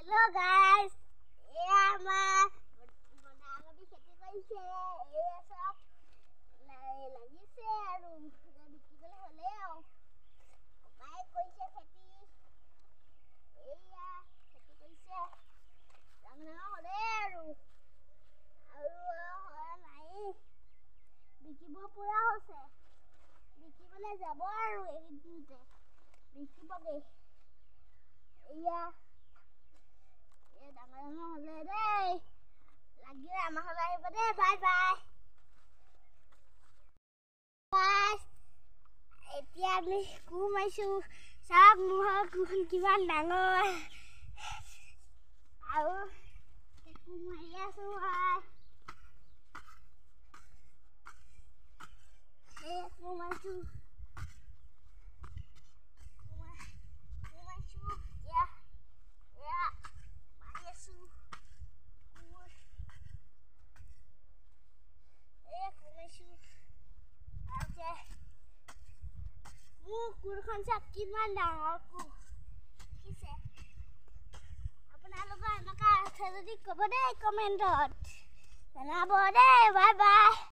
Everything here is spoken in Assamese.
Hello guys, এয়া আমাৰ বনাগবি খেতি কৰিছে এয়া সব লাগিছে আৰু বিকিবলৈ হ'লে আৰু ককাই কৰিছে খেতি এয়া খেতি কৰিছে ডাঙৰ হ'লে আৰু হয় নাই বিকিব পৰা হৈছে বিকিবলৈ যাব আৰু এদিনতে বিকিবগে এয়া ডাঙৰ হ'লে দেই লাগিলে আমাৰ ঘৰলৈ আহিব দেই বাই বাই এতিয়া আমি কোৰ মাৰিছোঁ চাওক মোৰ কোৰখন কিমান ডাঙৰ আৰু কোৰ মাৰি আছোঁ কোৰ মাৰিছোঁ কুৰখন চাওক কিমান ডাঙৰ কুৰ দেখিছে আপোনালোকৰ এনেকুৱা আছে যদি ক'ব দেই কমেণ্টত জনাব দেই বাই বাই।